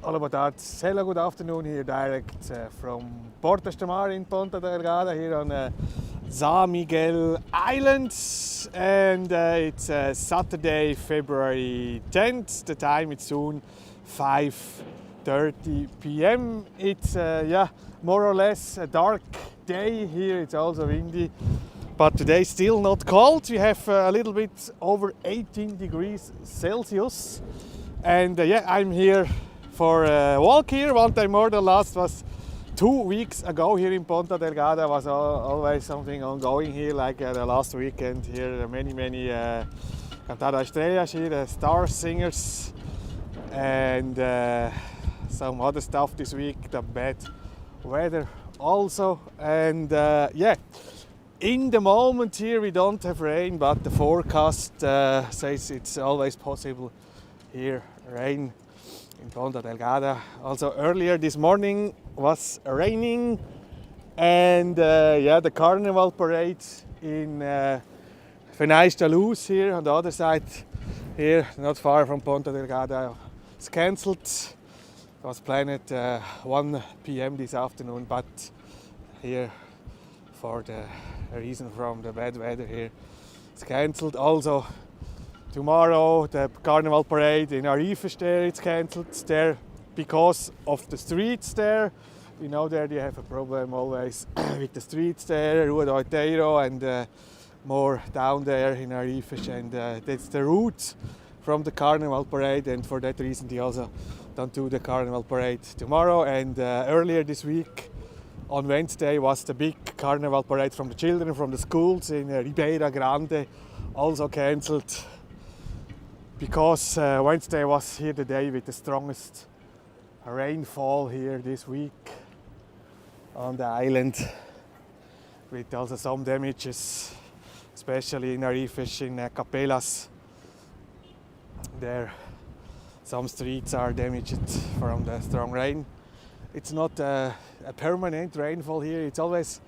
Hola, boa tarde. Hello, good afternoon here direct from Portas in Ponta Delgada here on Sao Miguel Island, and it's Saturday, February 10th. The time it's soon 5:30 p.m. It's more or less a dark day here. It's also windy, but today still not cold. We have a little bit over 18 degrees Celsius, and I'm here for a walk here. One time more, the last was 2 weeks ago here in Ponta Delgada. Was always something ongoing here, like the last weekend here. There are many cantada estrellas here, the star singers, and some other stuff this week. The bad weather also, and in the moment here we don't have rain, but the forecast says it's always possible here rain in Ponta Delgada. Also earlier this morning was raining, and the Carnaval parade in Azores here on the other side here, not far from Ponta Delgada, is cancelled. It was planned at 1 p.m. this afternoon, but here for the reason from the bad weather here it's cancelled. Also tomorrow the Carnival parade in Ruas there, it's cancelled there because of the streets there. You know, there you have a problem always with the streets there, Rua and more down there in Ruas, and that's the route from the Carnival parade, and for that reason they also don't do the Carnival parade tomorrow. And earlier this week on Wednesday was the big Carnival parade from the children from the schools in Ribeira Grande, also cancelled, because Wednesday was here the day with the strongest rainfall here this week on the island, with also some damages, especially in Arifes, in Capelas. There some streets are damaged from the strong rain. It's not a permanent rainfall here, it's always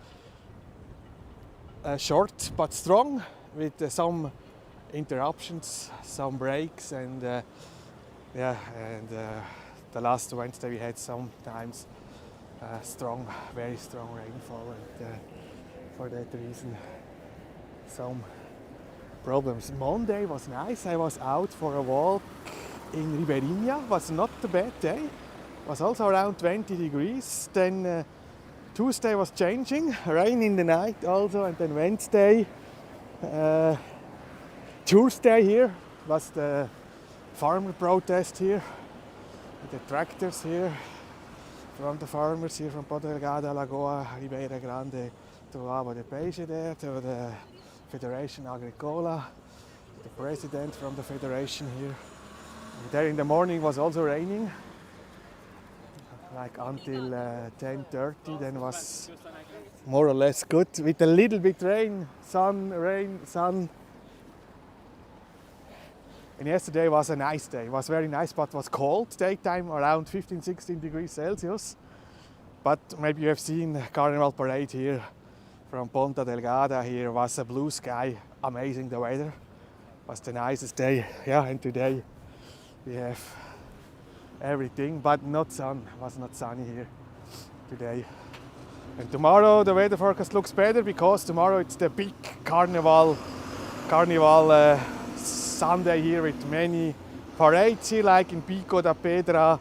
short but strong, with some interruptions, some breaks, and the last Wednesday we had sometimes very strong rainfall, and for that reason some problems. Monday was nice. I was out for a walk in Ribeirinha. Was not a bad day. Was also around 20 degrees. Then Tuesday was changing, rain in the night also, and then Wednesday. Tuesday here was the farmer protest here, with the tractors here from the farmers here from Ponta Delgada, Lagoa, Ribeira Grande to Abo de Peixe there, to the Federation Agricola, the president from the federation here. And there in the morning was also raining, like until 10:30, then was more or less good, with a little bit rain, sun. And yesterday was a nice day. It was very nice, but was cold daytime, around 15-16 degrees Celsius. But maybe you have seen the Carnival parade here from Ponta Delgada. Here was a blue sky, amazing the weather. Was the nicest day. And today we have everything, but not sun. It was not sunny here today. And tomorrow the weather forecast looks better, because tomorrow it's the big Carnival Sunday here, with many parades here, like in Pico da Pedra,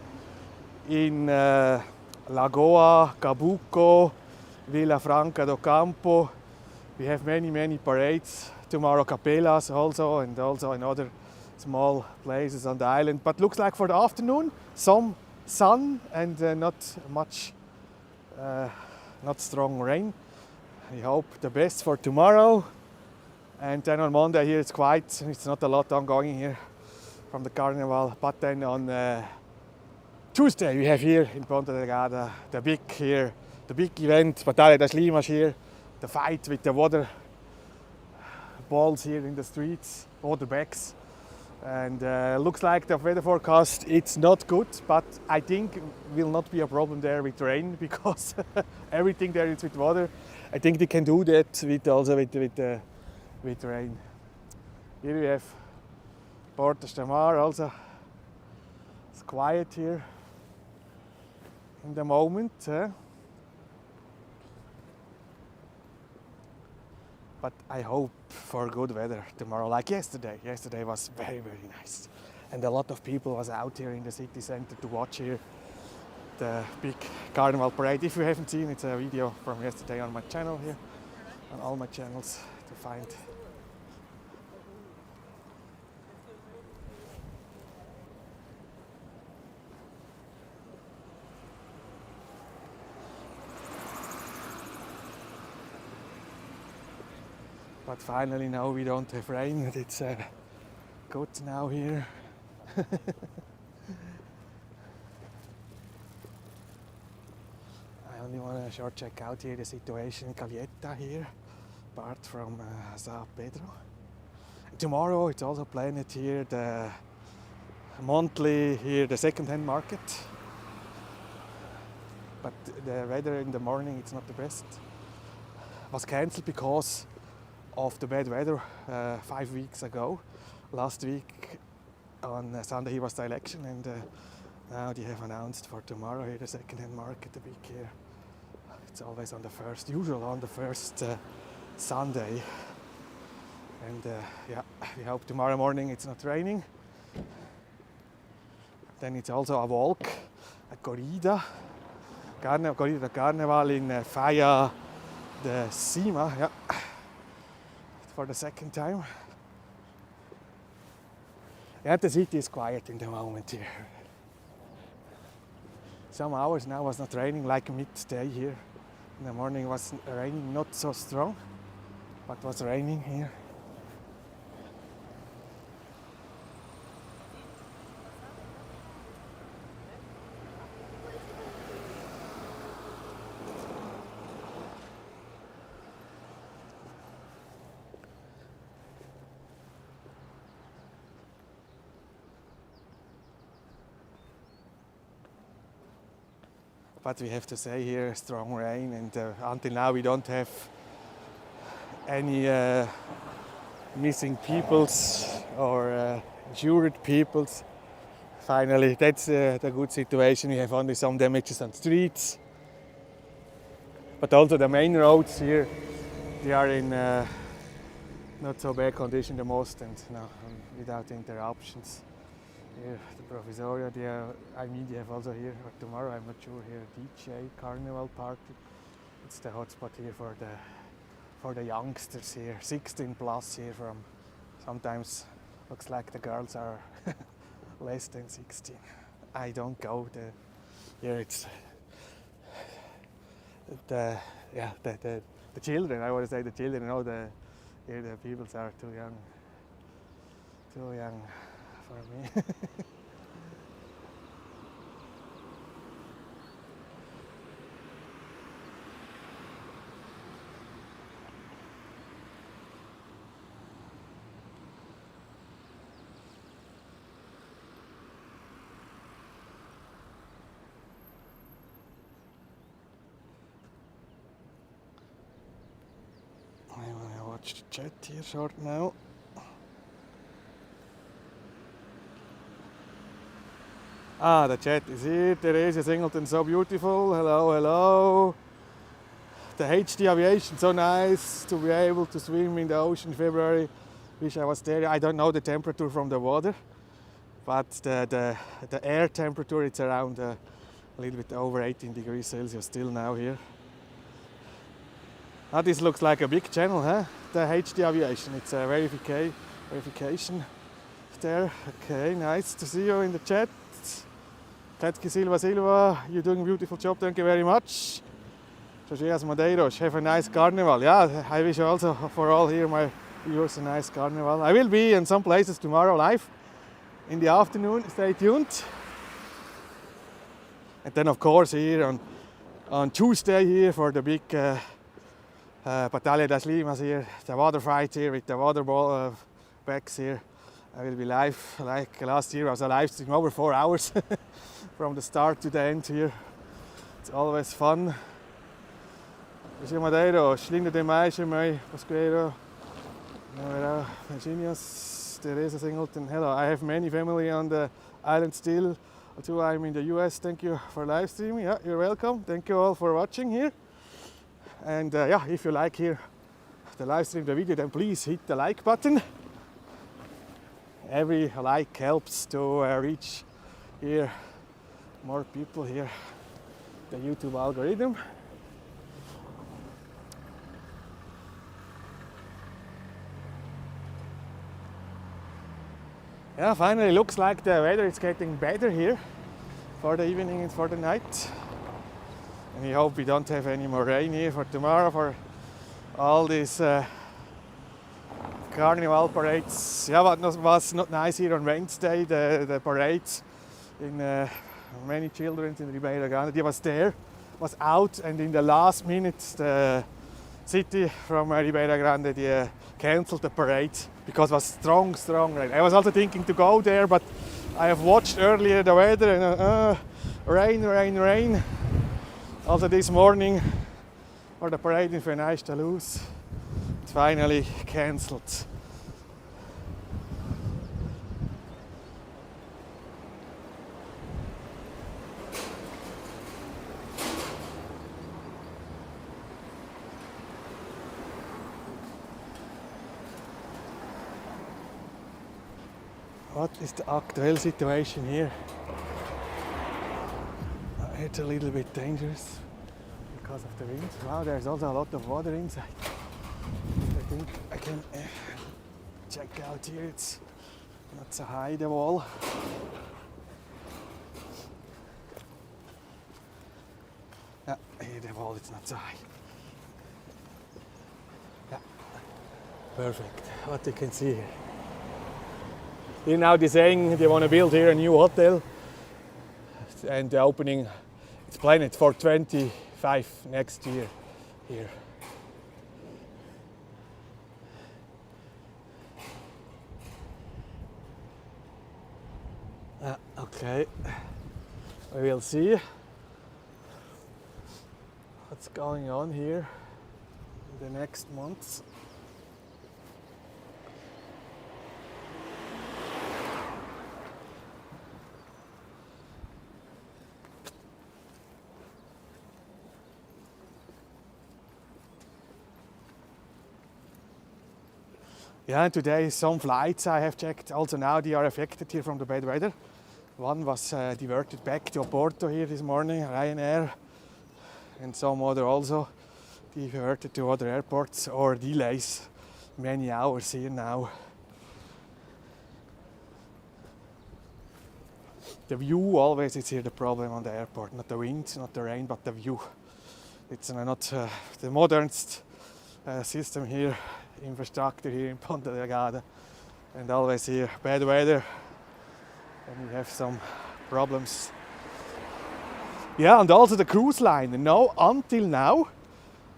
in Lagoa, Cabuco, Villa Franca do Campo. We have many parades tomorrow, Capelas also, and also in other small places on the island. But looks like for the afternoon some sun and not much, not strong rain. I hope the best for tomorrow. And then on Monday here it's quiet, it's not a lot ongoing here from the Carnival. But then on Tuesday we have here in Ponta Delgada the big event, Batalha das Limas here, the fight with the water balls here in the streets, water bags. And looks like the weather forecast, it's not good, but I think will not be a problem there with rain, because everything there is with water. I think they can do that with rain. Here we have Portas also. It's quiet here. in the moment. But I hope for good weather tomorrow, like yesterday. Yesterday was very, very nice. And a lot of people was out here in the city center to watch here the big Carnival parade. If you haven't seen, it's a video from yesterday on my channel here, on all my channels to find. But finally now we don't have rain, and it's good now here. I only want to short check out here the situation in Caleta here, apart from Sao Pedro. Tomorrow it's also planned here the monthly here the second-hand market. But the weather in the morning it's not the best. It was cancelled because of the bad weather 5 weeks ago. Last week on Sunday here was the election, and now they have announced for tomorrow here the second-hand market, the big here. It's always on the first, usually on the first Sunday. And yeah, we hope tomorrow morning it's not raining. Then it's also a walk, a corrida, corrida Carnaval in Falla de Cima, yeah, for the second time. Yeah, the city is quiet in the moment here. Some hours now was not raining, like midday here. In the morning was raining, not so strong, but was raining here. But we have to say here strong rain, and until now we don't have any missing peoples or injured peoples. Finally, that's the good situation. We have only some damages on streets, but also the main roads here, they are in not so bad condition the most, and no, without interruptions. Here, the Provisoria, they have also here, or tomorrow, I'm not sure, here DJ Carnival party. It's the hotspot here for the youngsters here, 16 plus here from, sometimes looks like the girls are less than 16. I don't go there. Here it's the children, I want to say the children, no, here the people are too young for me. I want to watch the chat here short now. Ah, the chat is here. Teresa Singleton, so beautiful. Hello, hello. The HD aviation, so nice to be able to swim in the ocean in February. Wish I was there. I don't know the temperature from the water, but the air temperature, it's around a little bit over 18 degrees Celsius still now here. Ah, this looks like a big channel, huh? The HD aviation. It's a verification there. Okay, nice to see you in the chat. Kletki Silva, you're doing a beautiful job, thank you very much. Joseas Madeiros, have a nice carnival. Yeah, I wish also for all here my viewers a nice carnival. I will be in some places tomorrow live in the afternoon, stay tuned. And then of course here on Tuesday here for the big Battaglia das Limas here, the water fight here with the water ball bags here. I will be live, like last year I was a live stream over 4 hours from the start to the end here. It's always fun. José Madeiros, linda demais, chamei Pasqueiro, Virginius, Teresa Singleton. Hello, I have many family on the island still. although I'm in the US, thank you for live streaming. Yeah, you're welcome. Thank you all for watching here. And yeah, if you like here the live stream, the video, then please hit the like button. Every like helps to reach here more people here, the YouTube algorithm. Yeah, finally looks like the weather is getting better here for the evening and for the night. And we hope we don't have any more rain here for tomorrow for all these Carnival parades. Yeah, what was not nice here on Wednesday, the parades in many children in Ribeira Grande. They was out, and in the last minute the city from Ribeira Grande they cancelled the parade because it was strong rain. I was also thinking to go there, but I have watched earlier the weather and rain. Also this morning for the parade in Fenais Toulouse, it's finally cancelled. What is the actual situation here? It's a little bit dangerous because of the wind. Wow, there's also a lot of water inside. I think I can check out here. It's not so high, the wall. Yeah, here the wall is not so high. Yeah, perfect. What you can see here. Here now they're saying they want to build here a new hotel, and the opening it's planned for 25 next year here. Okay, we will see what's going on here in the next months. Yeah, and today some flights I have checked, also now they are affected here from the bad weather. One was diverted back to Porto here this morning, Ryanair, and some other also diverted to other airports or delays many hours here now. The view always is here the problem on the airport, not the wind, not the rain, but the view. It's not the modernest system here. Infrastructure here in Ponta Delgada, and always here bad weather and we have some problems. Yeah, and also the cruise liner. No, until now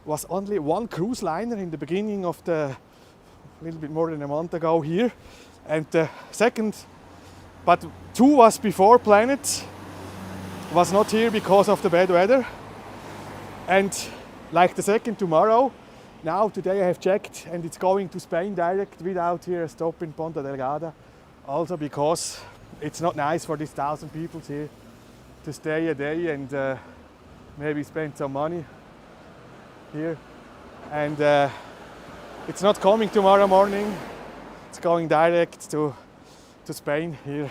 was only one cruise liner in the beginning of the a little bit more than a month ago here, and the second, but two was before planned, was not here because of the bad weather, and like the second tomorrow. Now, today I have checked and it's going to Spain direct without here a stop in Ponta Delgada. Also because it's not nice for these 1,000 people here to stay a day and maybe spend some money here. And it's not coming tomorrow morning. It's going direct to Spain here.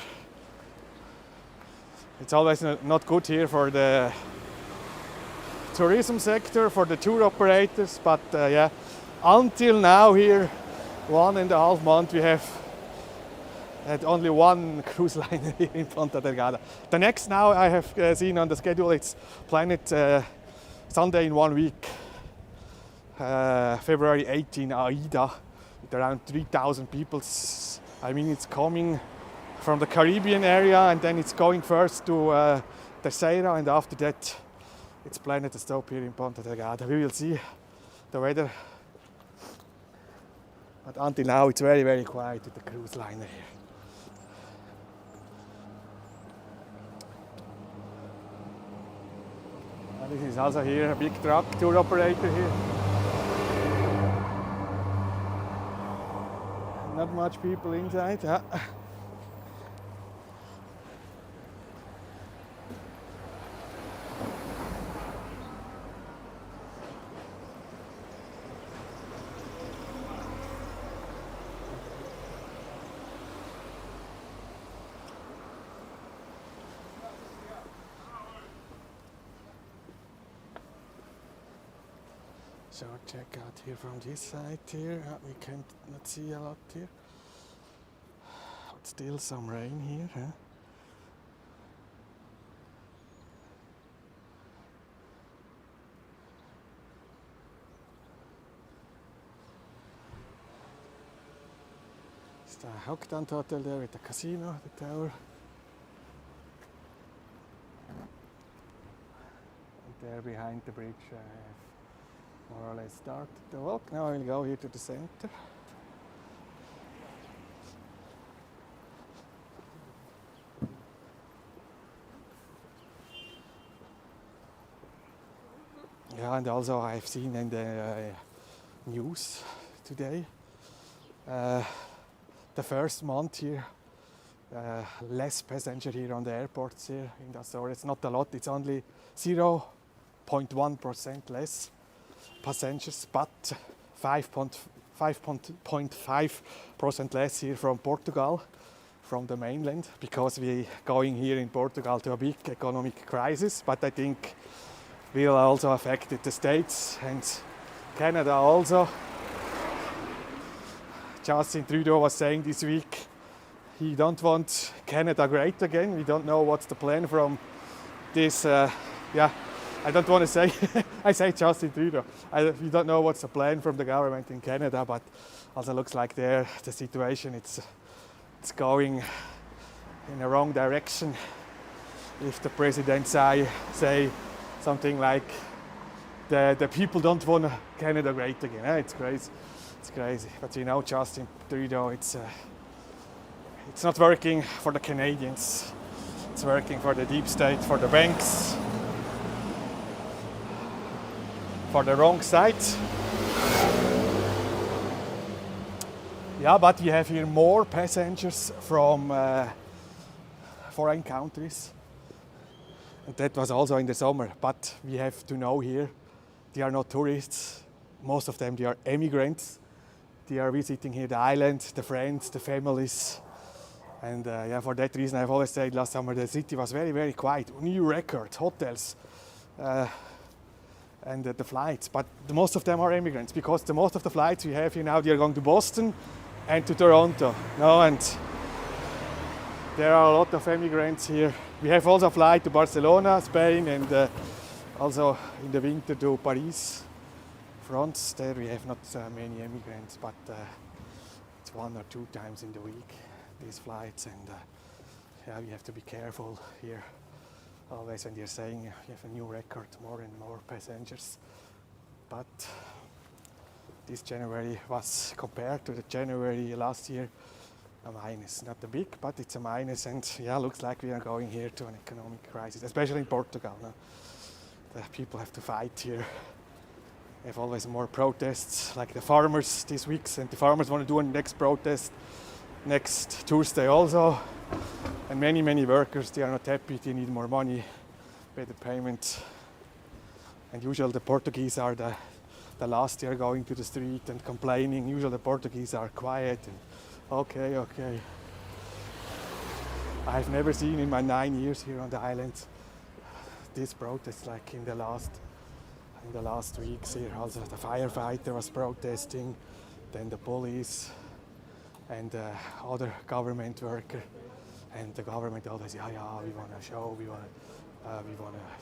It's always not good here for the tourism sector, for the tour operators, but yeah, until now here, 1.5 months, we have had only one cruise liner here in Ponta Delgada. The next now I have seen on the schedule, it's planned Sunday in 1 week, February 18, Aida, with around 3,000 people. I mean, it's coming from the Caribbean area and then it's going first to Terceira, and after that it's planned to stop here in Ponta Delgada. We will see the weather. But until now it's very, very quiet with the cruise liner here. And this is also here a big truck tour operator here. Not much people inside. Short check out here from this side here. We can't not see a lot here. But still some rain here. Huh? It's the Hookland Hotel there with the casino, the tower. And there behind the bridge I have more or less started the walk. Now I'll go here to the center. Yeah, and also I've seen in the news today the first month here less passenger here on the airports here in the Azores. It's not a lot, it's only 0.1% less passengers, but 5.5% less here from Portugal, from the mainland, because we going here in Portugal to a big economic crisis. But I think will also affect the States and Canada also. Justin Trudeau was saying this week he don't want Canada great again. We don't know what's the plan from this. I don't want to say. I say Justin Trudeau. We don't know what's the plan from the government in Canada, but also looks like there the situation it's going in the wrong direction. If the president say something like the people don't want Canada great again. It's crazy. It's crazy. But you know, Justin Trudeau, it's not working for the Canadians. It's working for the deep state, for the banks, for the wrong side. Yeah, but we have here more passengers from foreign countries. And that was also in the summer. But we have to know here, they are not tourists. Most of them, they are immigrants. They are visiting here the island, the friends, the families. And for that reason, I've always said last summer the city was very, very quiet. New records, hotels, and the flights. But most of them are immigrants, because the most of the flights we have here now, they are going to Boston and to Toronto. No, and there are a lot of immigrants here. We have also a flight to Barcelona, Spain, and also in the winter to Paris, France. There we have not many immigrants, but it's 1 or 2 times in the week, these flights. And we have to be careful here. Always when you're saying you have a new record, more and more passengers. But this January was, compared to the January last year, a minus. Not a big, but it's a minus. And looks like we are going here to an economic crisis, especially in Portugal. No? The people have to fight here. We have always more protests, like the farmers this week, and the farmers want to do a next protest next Tuesday also. And many, many workers, they are not happy, they need more money, better payment. And usually the Portuguese are the last, they are going to the street and complaining. Usually the Portuguese are quiet and okay. I've never seen in my 9 years here on the island this protest like in the last weeks here. Also the firefighter was protesting, then the police and other government worker. And the government always, we want to show, we want to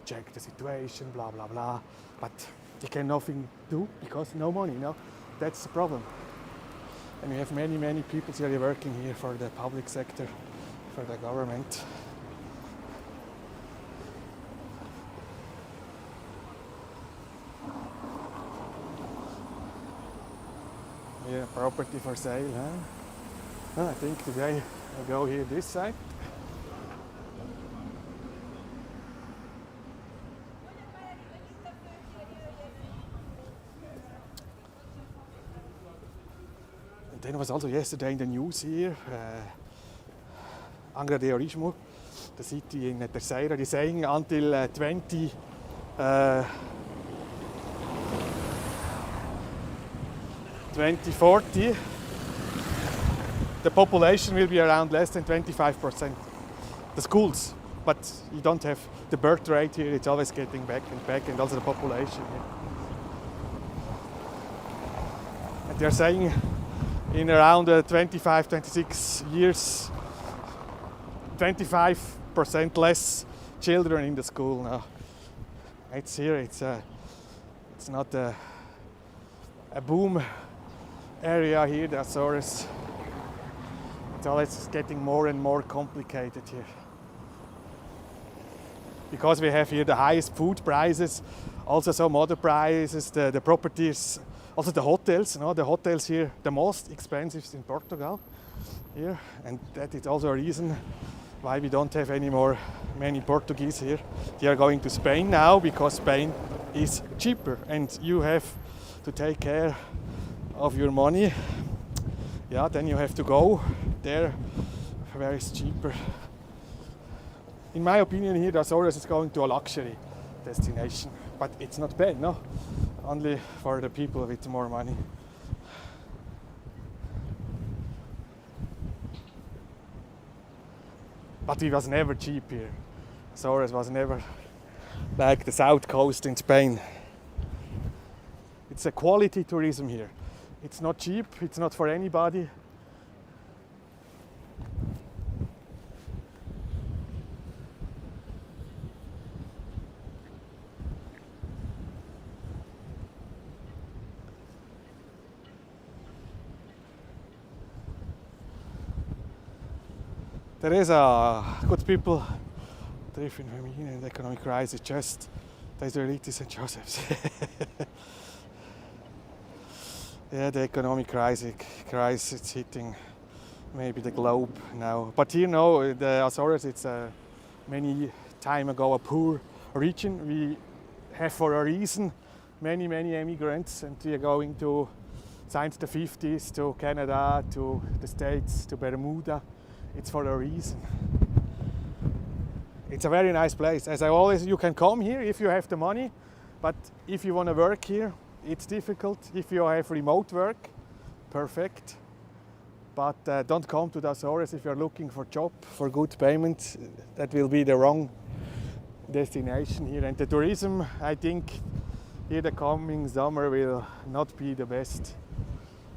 check the situation, blah blah blah. But they can nothing do because no money. No, that's the problem. And we have many people here working here for the public sector, for the government. Yeah, property for sale, huh? I think today I'll go here this side. And then was also yesterday in the news here, Angra de Orismo, the city in Terceira, they're saying until 2040, the population will be around less than 25%. The schools, but you don't have the birth rate here, it's always getting back and back, and also the population here. They're saying in around 25, 26 years, 25% less children in the school now. It's here, it's not a boom area here, the Azores. It's always getting more and more complicated here. Because we have here the highest food prices, also some other prices, the properties, also the hotels. The hotels here, the most expensive in Portugal here, and that is also a reason why we don't have many Portuguese here. They are going to Spain now because Spain is cheaper, and you have to take care of your money. Yeah, then you have to go there where it's cheaper. In my opinion here, the Azores is going to a luxury destination, but it's not bad, no? Only for the people with more money. But it was never cheap here. Azores was never like the south coast in Spain. It's a quality tourism here. It's not cheap, it's not for anybody. There is good people driven from here in the economic crisis, just the Israelis and Josephs. Yeah, the economic crisis is hitting maybe the globe now. But here, no, the Azores, it's many time ago a poor region. We have for a reason many immigrants, and we are going to, since the 50s, to Canada, to the States, to Bermuda. It's for a reason. It's a very nice place. As I always, you can come here if you have the money, but if you want to work here, it's difficult. If you have remote work, perfect. But don't come to the Azores if you're looking for a job, for good payment. That will be the wrong destination here. And the tourism, I think, here the coming summer will not be the best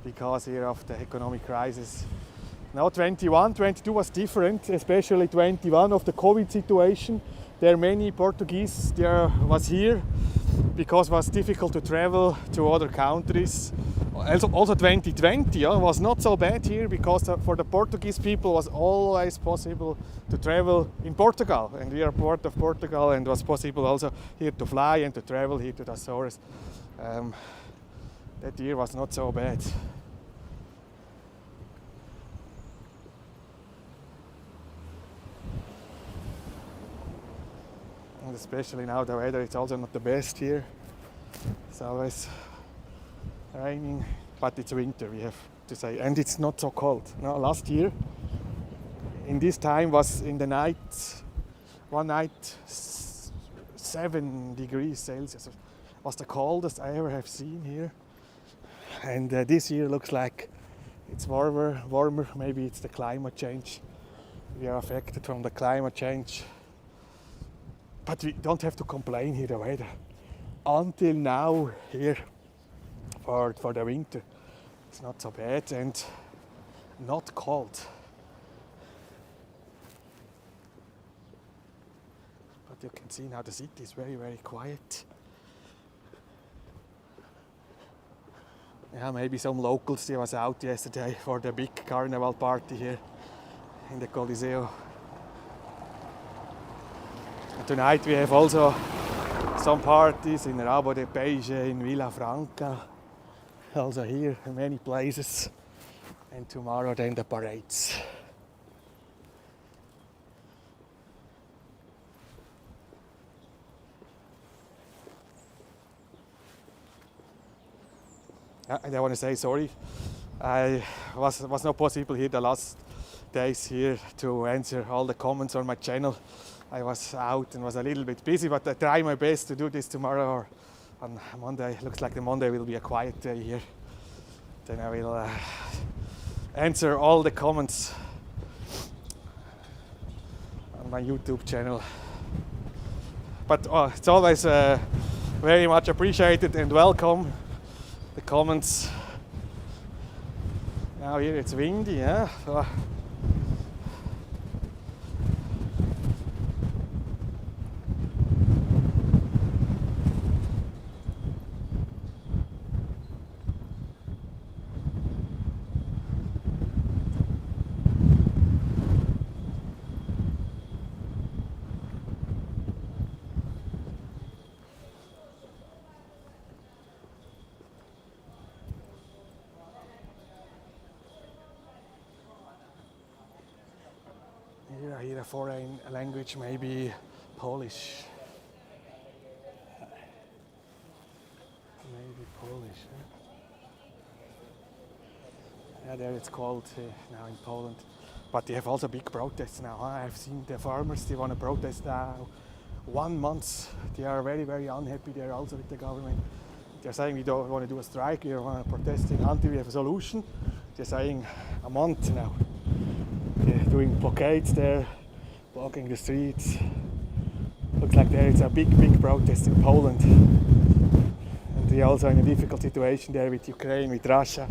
because here of the economic crisis. Now 21, 22 was different, especially 21 of the COVID situation. There are many Portuguese there was here because it was difficult to travel to other countries. Also 2020 was not so bad here because for the Portuguese people it was always possible to travel in Portugal, and we are part of Portugal, and it was possible also here to fly and to travel here to the Azores. That year was not so bad. And especially now the weather, it's also not the best here. It's always raining, but it's winter, we have to say, and it's not so cold. Now, last year, in this time was in the night, one night 7 degrees Celsius. Was the coldest I ever have seen here. And this year looks like it's warmer. Maybe it's the climate change. We are affected from the climate change. But we don't have to complain here the weather. Until now here for the winter, it's not so bad and not cold. But you can see now the city is very quiet. Yeah, maybe some locals, they was out yesterday for the big Carnaval party here in the Coliseo. And tonight we have also some parties in Rabo de Peixe, in Vila Franca, also here in many places. And tomorrow then the parades. And I want to say sorry. I was not possible here the last days here to answer all the comments on my channel. I was out and was a little bit busy, but I try my best to do this tomorrow or on Monday. Looks like the Monday will be a quiet day here. Then I will answer all the comments on my YouTube channel. But it's always very much appreciated and welcome. The comments, Now here it's windy, yeah. So, here I hear a foreign language, maybe Polish. Maybe Polish. Yeah, there it's cold now in Poland. But they have also big protests now. I have seen the farmers, they want to protest now 1 month. They are very, very unhappy there also with the government. They're saying we don't want to do a strike, we want to protest until we have a solution. They're saying a month now. They're doing blockades there, blocking the streets. Looks like there is a big, big protest in Poland. And they're also in a difficult situation there with Ukraine, with Russia.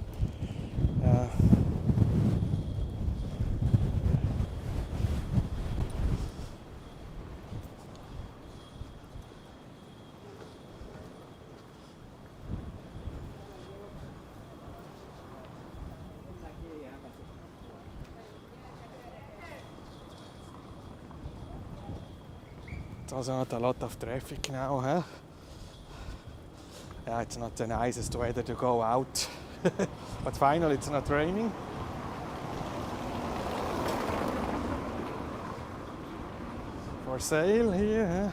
It's also not a lot of traffic now, huh? Yeah, it's not the nicest weather to go out. But finally it's not raining. For sale here, huh?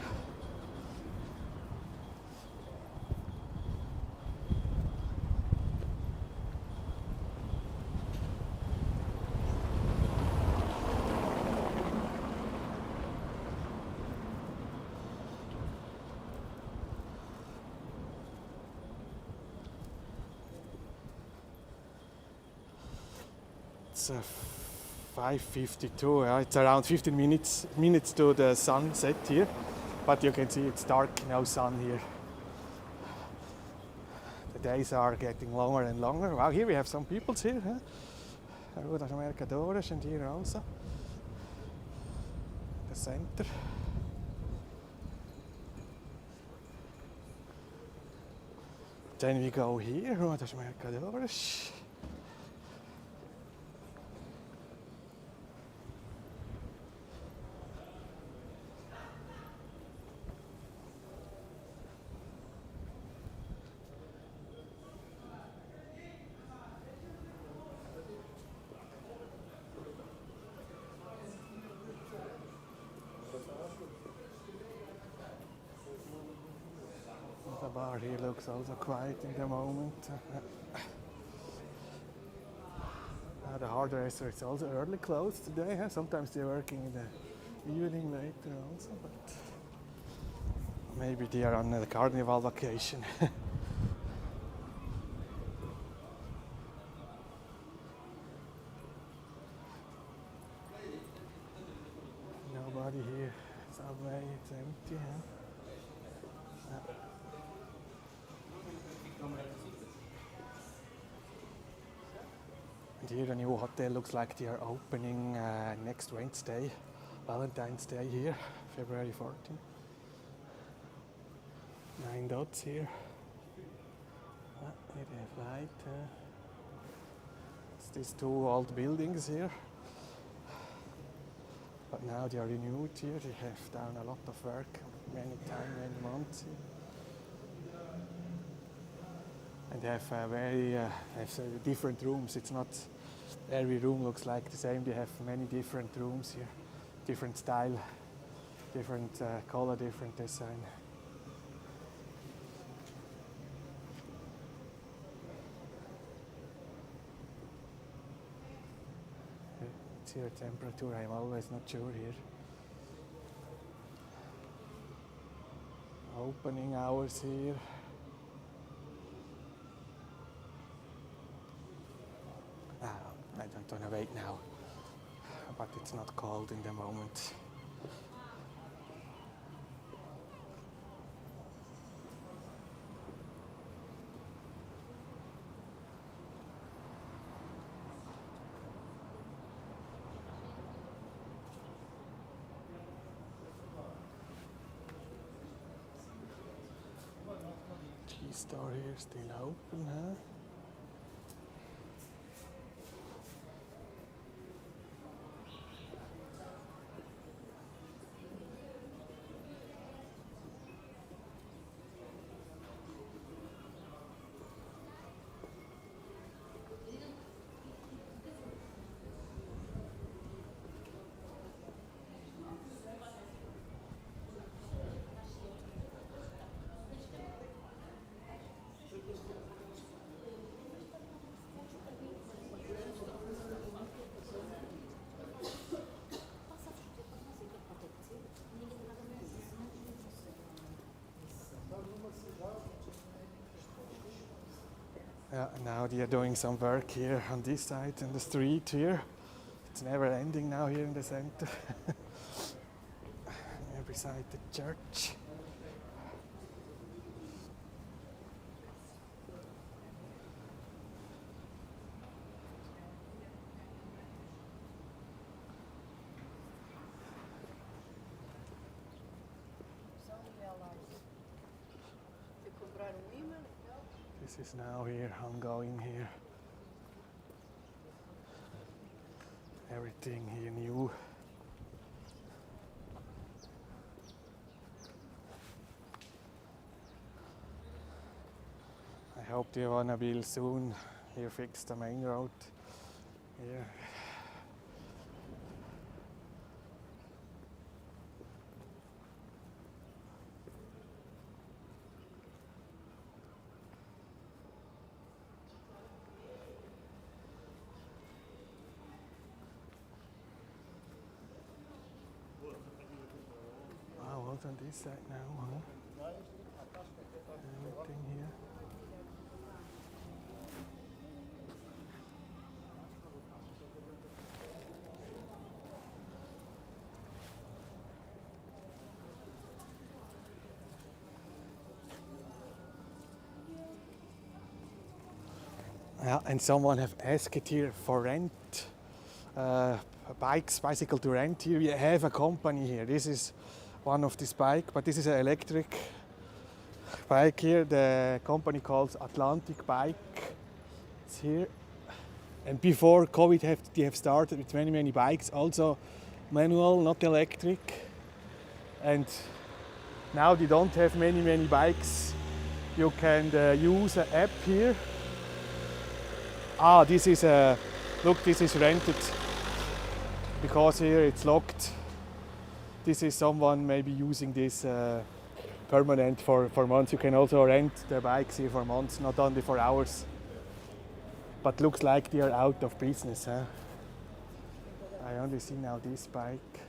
It's 5:52. It's around 15 minutes to the sunset here, but you can see it's dark, no sun here. The days are getting longer and longer. Wow, here we have some people here, huh? Azores, and here also the Centro. Then we go here, Azores. The bar here looks also quiet in the moment. The hairdresser is also early closed today. Huh? Sometimes they're working in the evening later also, but maybe they are on the Carnaval vacation. Nobody here. Subway, it's empty. Huh? And here a new hotel looks like they are opening next Wednesday, Valentine's Day here, February 14. 9 dots here. Here they have light. It's these two old buildings here. But now they are renewed here. They have done a lot of work, many months here. And they have different rooms. It's not every room looks like the same. They have many different rooms here, different style, different color, different design. It's here temperature. I'm always not sure here. Opening hours here. I don't want to wait now, but it's not cold in the moment. store here still open, huh? Yeah, now they are doing some work here on this side in the street here. It's never ending now here in the center. Here beside the church. This is now here, ongoing here. Everything here new. I hope they wanna build soon. Here fix the main road. Here. On this side now, huh? Everything here. Yeah, and someone have asked here for rent bikes, bicycle to rent here. We have a company here. This is one of this bike, but this is an electric bike here. The company calls Atlantic Bike. It's here. And before COVID, they have started with many bikes, also manual, not electric. And now they don't have many bikes. You can use an app here. This is look, this is rented because here it's locked. This is someone maybe using this permanent for months. You can also rent the bikes here for months, not only for hours. But looks like they are out of business. Huh? I only see now this bike.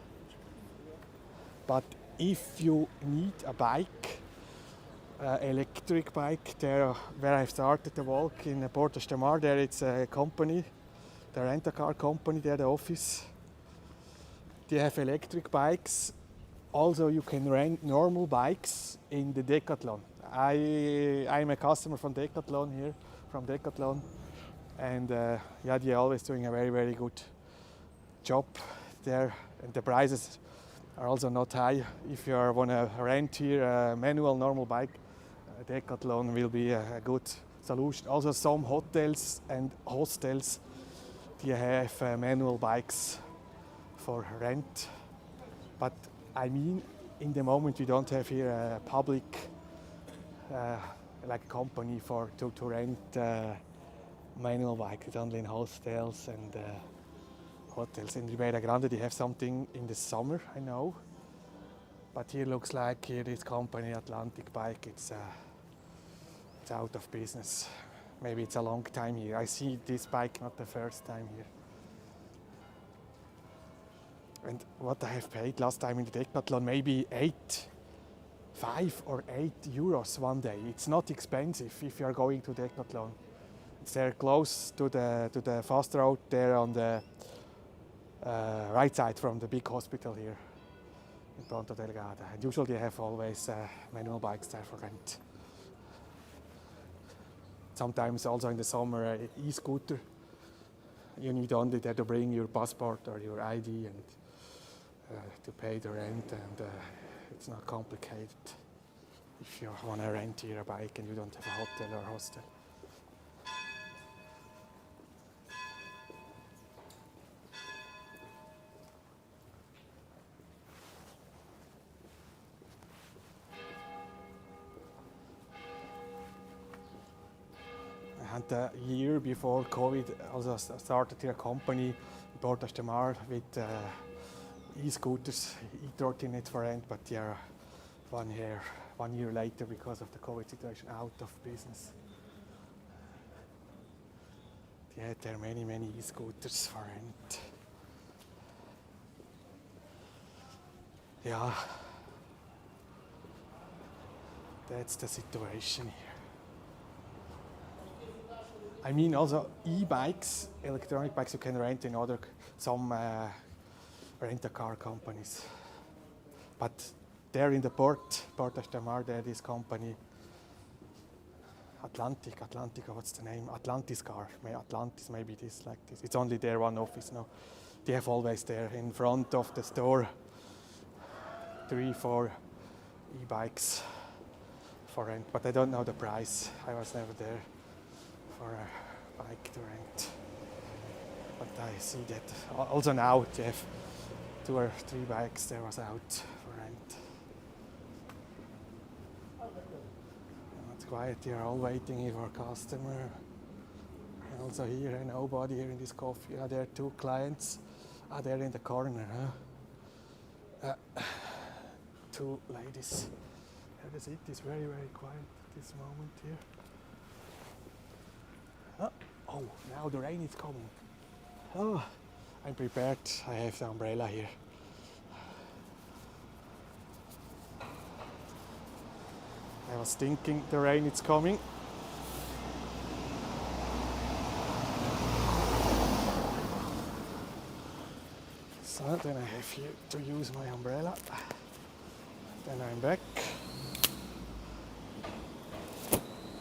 But if you need a bike, electric bike, there where I started to walk in Portas, there it's a company, the rent-a-car company, there the office. They have electric bikes. Also, you can rent normal bikes in the Decathlon. I'm a customer from Decathlon here, and yeah, they're always doing a very good job there, and the prices are also not high. If you want to rent here a manual normal bike, Decathlon will be a good solution. Also, some hotels and hostels, they have manual bikes for rent, but I mean, in the moment we don't have here a public like a company to rent manual bikes. It's only in hostels and hotels. In Ribeira Grande they have something in the summer, I know, but here looks like here this company Atlantic Bike, it's out of business. Maybe it's a long time here. I see this bike not the first time here. And what I have paid last time in the Decathlon, maybe 5 or 8 euros one day. It's not expensive if you are going to Decathlon. It's there close to the fast road there on the right side from the big hospital here in Ponta Delgada. And usually they have always manual bikes there for rent. Sometimes also in the summer e-scooter. You need only there to bring your passport or your ID and to pay the rent, and it's not complicated. if you want to rent here a bike and you don't have a hotel or hostel. And a year before COVID, also started here a company, Portas with e-scooters, e-trotinets for rent, but they are 1 year later, because of the COVID situation, out of business. They had there many e-scooters for rent. Yeah, that's the situation here. I mean, also e-bikes, electronic bikes, you can rent in some rent-a-car companies. But there in the Portas there this company, Atlantica, what's the name? Atlantis car, Atlantis, maybe this like this. It's only there one office now. They have always there in front of the store 3-4 e-bikes for rent, but I don't know the price. I was never there for a bike to rent. But I see that also now they have 2 or 3 bikes there was out for rent. It's quiet here, all waiting here for a customer. And also here, nobody here in this coffee. There are 2 clients. There in the corner. 2 ladies. The city is very quiet at this moment here. Oh, now the rain is coming. Oh, I'm prepared. I have the umbrella here. I was thinking the rain is coming. So then I have here to use my umbrella. Then I'm back.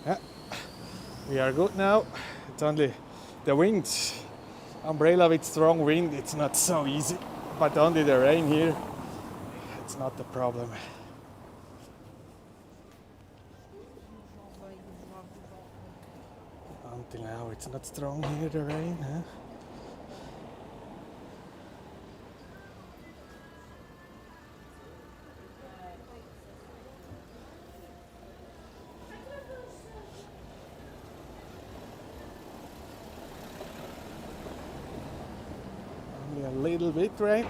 Yeah, we are good now. It's only the wind. Umbrella with strong wind, it's not so easy. But only the rain here, it's not a problem. Until now it's not strong here, the rain. Huh? A little bit rain,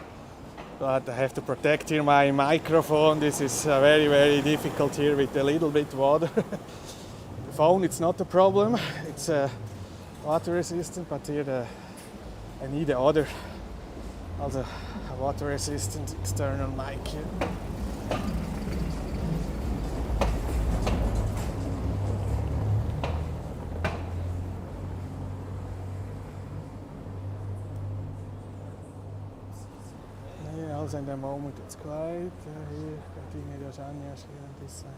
but I have to protect here my microphone. This is very difficult here with a little bit water. The phone, it's not a problem, it's water resistant, but here I need the other, also a water resistant external mic here. Also in the moment it's quiet. Here, continue the Janias here on this side.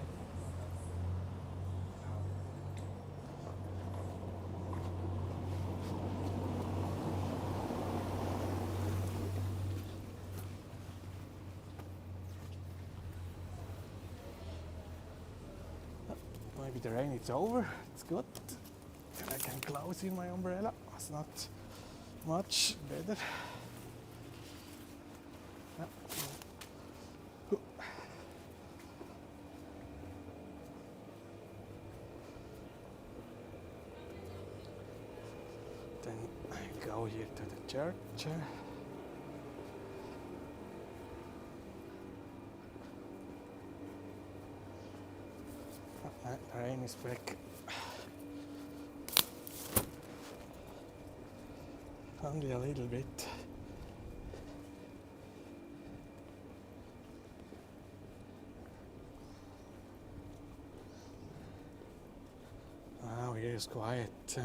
Maybe the rain is over. It's good. Then I can close in my umbrella. It's not much better. Then I go here to the church. The rain is back. Only a little bit. Now here is quiet.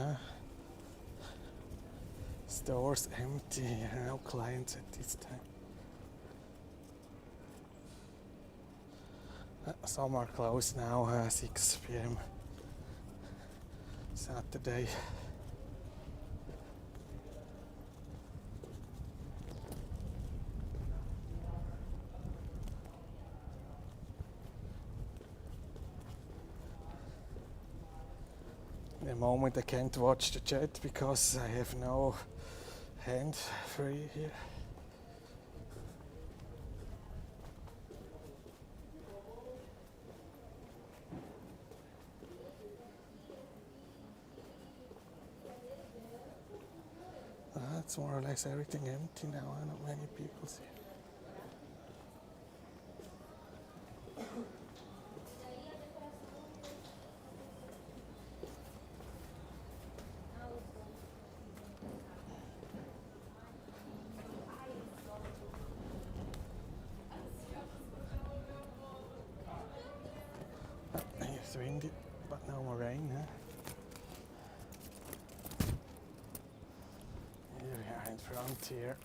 Stores empty, no clients at this time. Some are closed now, 6 p.m. Saturday. the moment I can't watch the chat because I have no hand free here. That's more or less everything empty now, not many people here. It's windy, but no more rain. Huh? Here we are in front here,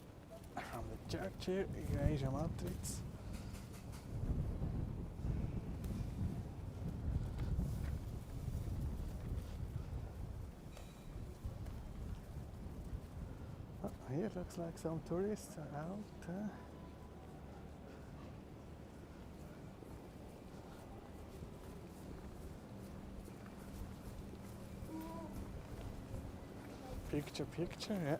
from the church here, Igreja Matriz. Oh, here looks like some tourists are out. Huh? Picture, yeah.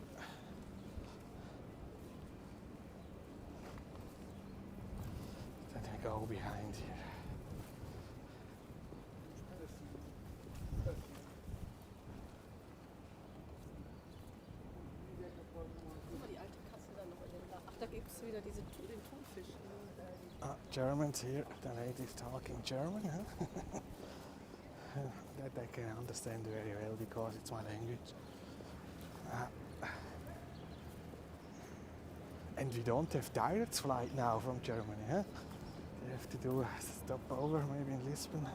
Then I go behind here. Da gibt es wieder den Thunfisch. Germans here, the lady's talking German, huh? That I can understand very well because it's my language. And we don't have direct flight now from Germany, huh? You have to do a stopover maybe in Lisbon.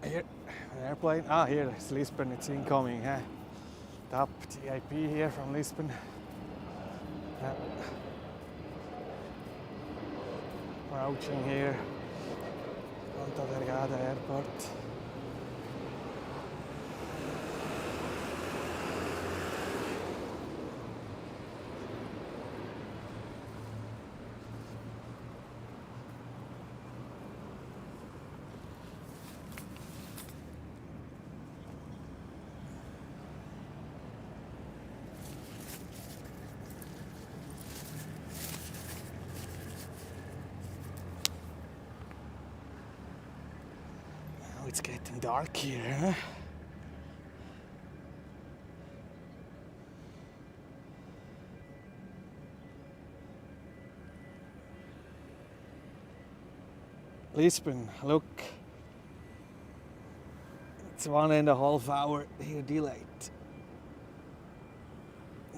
Here, an airplane. Here is Lisbon, it's incoming. Huh? Top TIP here from Lisbon. Approaching here, Ponta Delgada Airport. It's getting dark here, huh? Lisbon, look. It's 1.5 hour here delayed.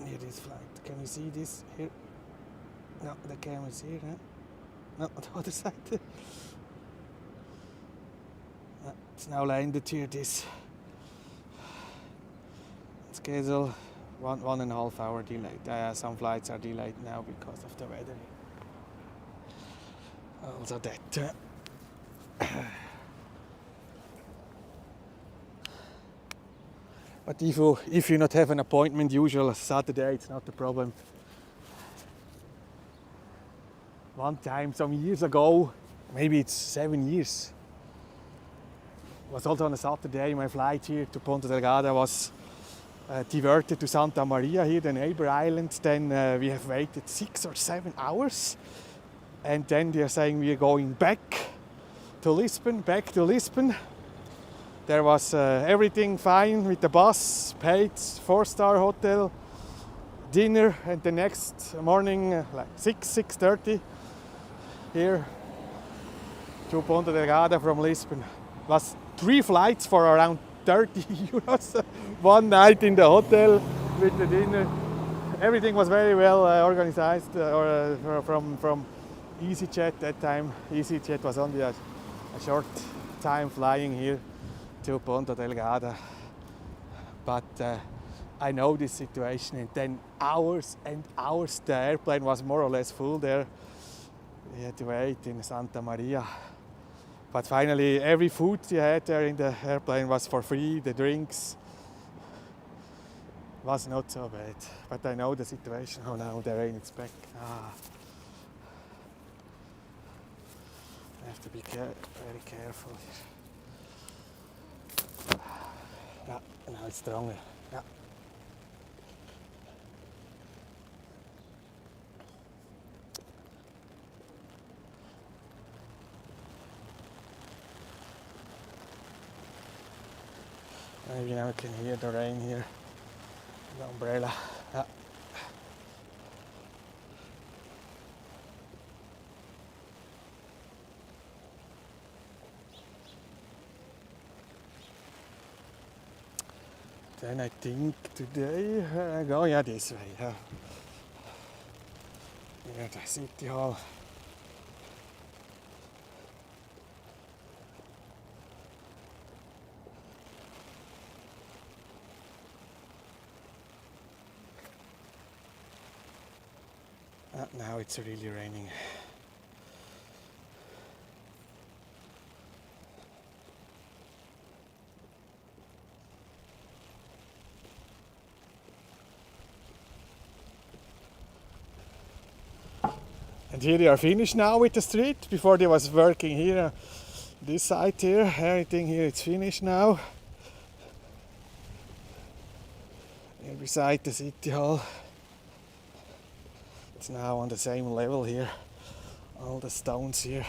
Here this flight. Can you see this here? No, the camera's here, huh? No, on the other side. It's now landed here, this schedule 1.5 hour delayed. Some flights are delayed now because of the weather. Also that. But if you not have an appointment, usual Saturday, it's not a problem. One time, some years ago, maybe it's 7 years, was also on a Saturday. My flight here to Ponta Delgada was diverted to Santa Maria here, the neighbor island. Then we have waited 6 or 7 hours, and then they are saying we are going back to Lisbon. There was everything fine with the bus, paid 4-star hotel, dinner, and the next morning like 6:30 here to Ponta Delgada from Lisbon. Was 3 flights for around 30 euros. One night in the hotel with the dinner. Everything was very well organized from EasyJet that time. EasyJet was only a short time flying here to Ponta Delgada. But I know this situation, and then hours and hours the airplane was more or less full there. We had to wait in Santa Maria. But finally, every food you had there in the airplane was for free. The drinks was not so bad. But I know the situation. Oh, now the rain is back. I have to be very careful here. Yeah, now it's stronger. Yeah. Maybe now I can hear the rain here. The umbrella. Yeah. Then I think today I go this way. Yeah, the city hall. Now it's really raining. And here they are finished now with the street. Before they was working here, this side here, everything here is finished now. Here beside the city hall. It's now on the same level here. All the stones here.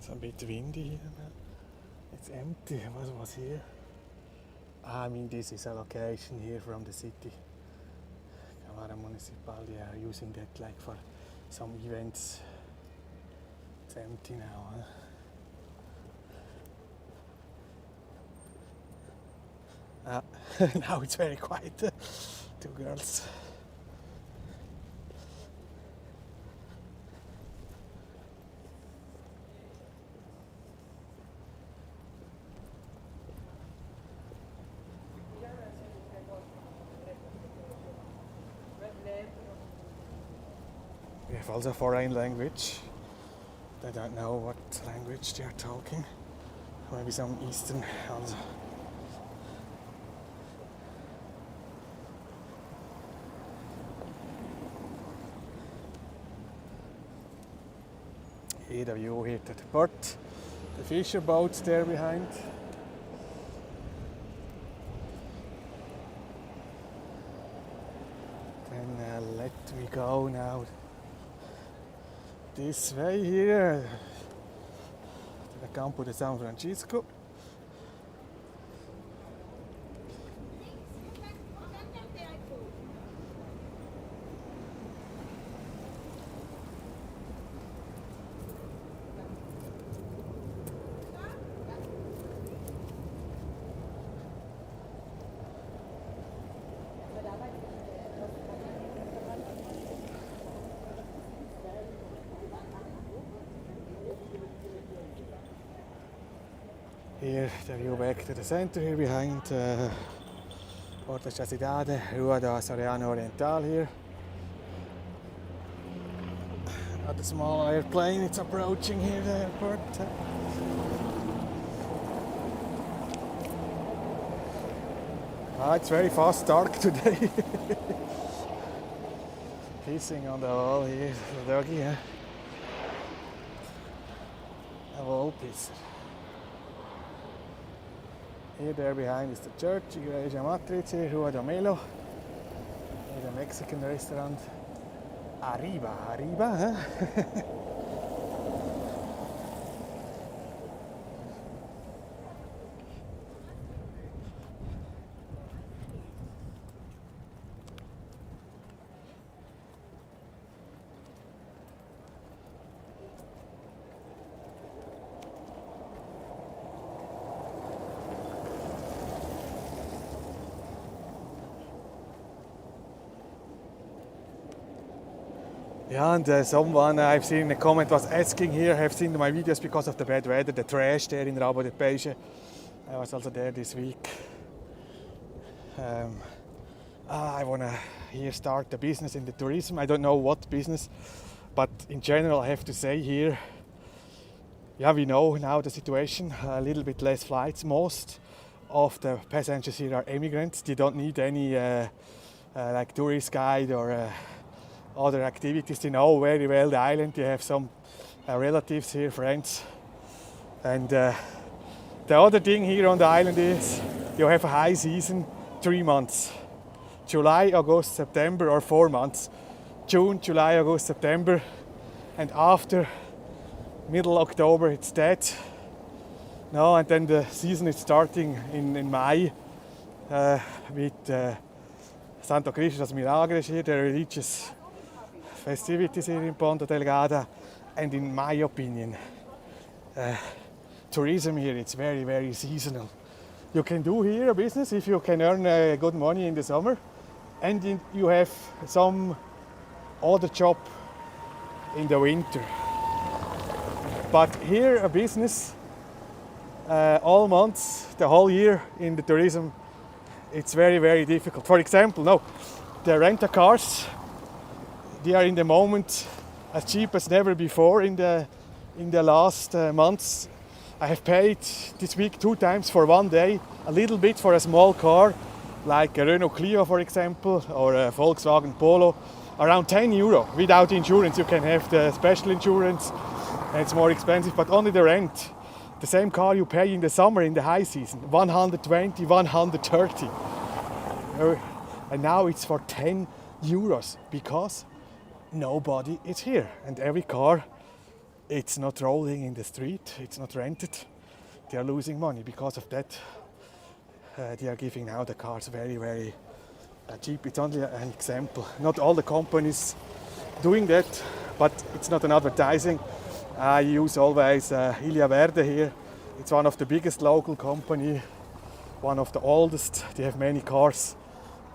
It's a bit windy here now. It's empty. What was here? I mean, this is a location here from the city. Cavara municipality are using that like for some events. It's empty now. Now it's very quiet. Two girls. We have also foreign language. I don't know what language they are talking. Maybe some Eastern also. Here the view here to the port. The fisher boats there behind. Then let me go now this way here to the Campo de San Francisco. Here the view back to the center here behind Portas Rua da Soriano Oriental here. At a small airplane, it's approaching here the airport. It's very fast dark today. Pissing on the wall here, the doggy. Yeah? A wall pisser. Here, there behind is the church, Igreja Matriz, Rua do Melo. Here the Mexican restaurant. Arriba, huh? Yeah, and someone I've seen in a comment was asking here, have seen my videos because of the bad weather, the trash there in Rabo de Peixe. I was also there this week. I want to here start a business in the tourism. I don't know what business, but in general I have to say here, yeah, we know now the situation, a little bit less flights. Most of the passengers here are immigrants. They don't need any like tourist guide or other activities. They know very well the island. They have some relatives here, friends. And the other thing here on the island is you have a high season, 3 months. July, August, September, or 4 months. June, July, August, September. And after middle October it's dead. No, and then the season is starting in May with Santo Cristo das Milagres here, the religious festivities here in Ponta Delgada. And in my opinion, tourism here, it's very, very seasonal. You can do here a business if you can earn good money in the summer, and you have some other job in the winter. But here a business all months, the whole year in the tourism, it's very, very difficult. For example, no, the rental cars, they are in the moment as cheap as never before in the last months. I have paid this week 2 times for 1 day, a little bit for a small car, like a Renault Clio for example, or a Volkswagen Polo, around 10 euro. Without insurance, you can have the special insurance, and it's more expensive, but only the rent. The same car you pay in the summer, in the high season, 120, 130. And now it's for 10 euros because nobody is here. And every car, it's not rolling in the street, it's not rented. They are losing money because of that. They are giving now the cars very, very cheap. It's only an example. Not all the companies doing that, but it's not an advertising. I use always Ilha Verde here. It's one of the biggest local company, one of the oldest. They have many cars.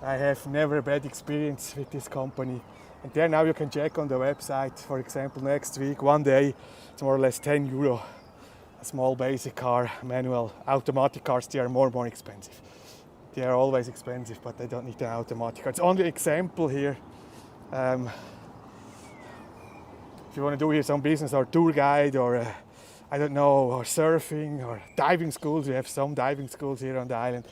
I have never a bad experience with this company. And there now you can check on the website, for example, next week, 1 day, it's more or less 10 euro. A small basic car, manual. Automatic cars, they are more expensive. They are always expensive, but they don't need an automatic car. It's only an example here. If you want to do here some business or tour guide or I don't know, or surfing or diving schools, we have some diving schools here on the island.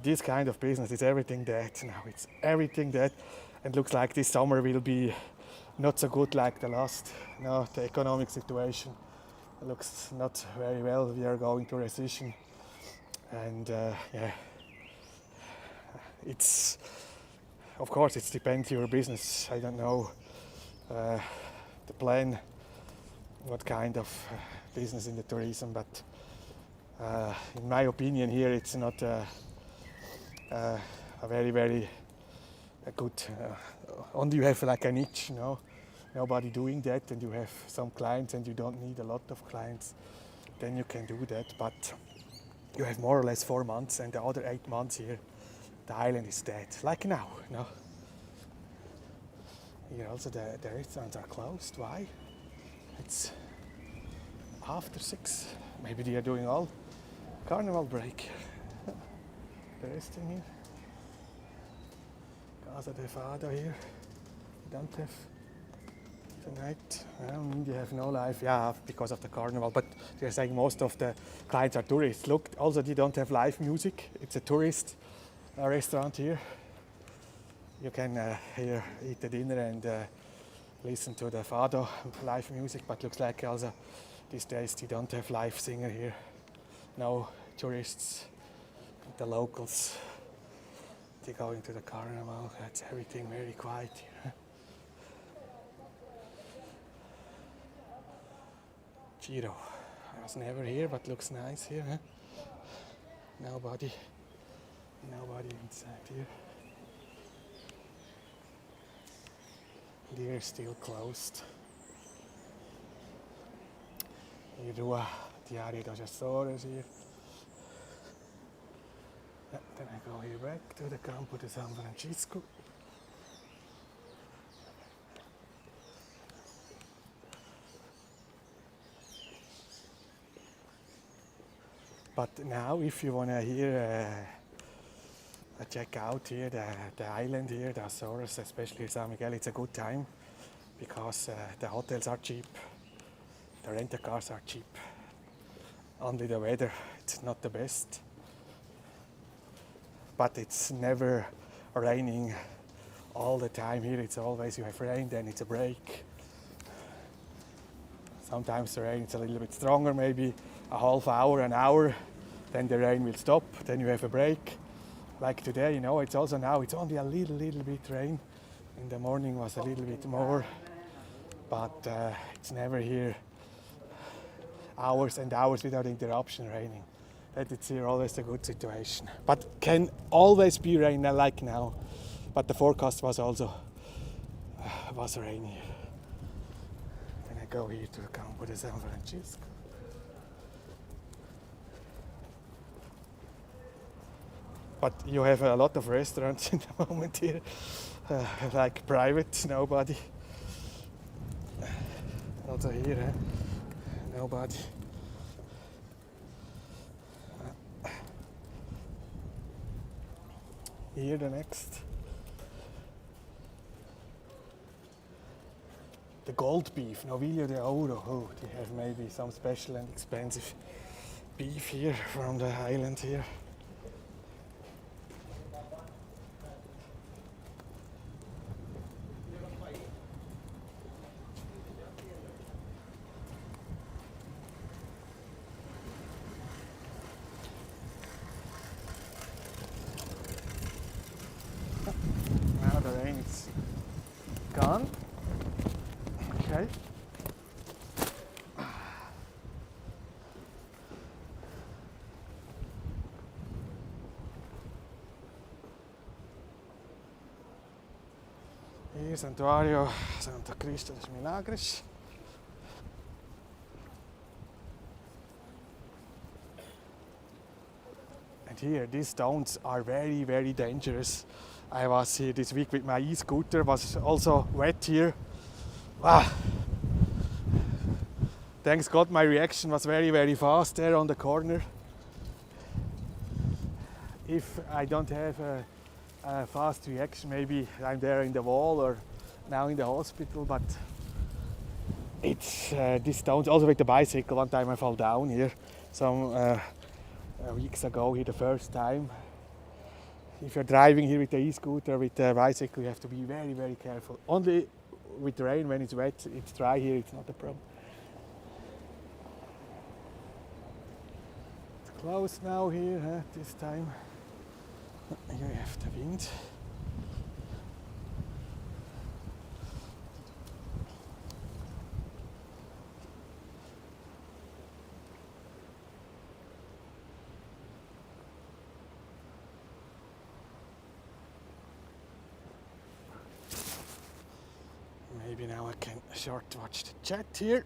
This kind of business is everything that now. It's everything that, and looks like this summer will be not so good like the last. No, the economic situation looks not very well. We are going to recession, and yeah, it's of course it depends your business. I don't know the plan, what kind of business in the tourism, but in my opinion here it's not a very, very good, only you have like a niche, you know, nobody doing that, and you have some clients and you don't need a lot of clients, then you can do that, but you have more or less 4 months, and the other 8 months here the island is dead, like now, you know. Here also the restaurants are closed. Why? It's after 6. Maybe they are doing all Carnaval break. The rest in here. Casa de Fado here. You don't have tonight. Well, they have no life. Yeah, because of the Carnival. But they're saying most of the clients are tourists. Look, also they don't have live music. It's a tourist restaurant here. You can here eat the dinner and listen to the Fado live music, but looks like also these days they don't have live singer here. No tourists, the locals, they go into the Carnival. That's everything very quiet here. Giro, I was never here, but looks nice here. Huh? Nobody inside here. They're still closed. Ruas, the area of Azores here. Then I go here back to the Campo de San Francisco. But now, if you want to hear check out here the island here, the Azores, especially Sao Miguel, it's a good time because the hotels are cheap, the rental cars are cheap. Only the weather, it's not the best. But it's never raining all the time here. It's always you have rain, then it's a break. Sometimes the rain is a little bit stronger, maybe a half hour, an hour, then the rain will stop, then you have a break. Like today, you know, it's also now, it's only a little bit rain. In the morning was a little bit more, but it's never here hours and hours without interruption raining. That it's here always a good situation. But can always be rain like now. But the forecast was also was rainy. Then I go here to the Campo de San Francisco. But you have a lot of restaurants in the moment here, like private, nobody. Also here, nobody. Here the next. The gold beef, Novilho de Ouro. Oh, they have maybe some special and expensive beef here from the island here. Now the rain is gone. Okay. Here, Santuario Santa Cristo dos Milagres. And here, these stones are very dangerous. I was here this week with my e-scooter, was also wet here. Ah. Thanks God, my reaction was very fast there on the corner. If I don't have a fast reaction, maybe I'm there in the wall or now in the hospital, but it's these stones, also with the bicycle, one time I fell down here some weeks ago here the first time. If you're driving here with the e-scooter, with the bicycle, you have to be very careful. Only with the rain, when it's wet, it's dry here, it's not a problem. It's closed now here, this time. Here you have the wind. Maybe now I can short watch the chat here.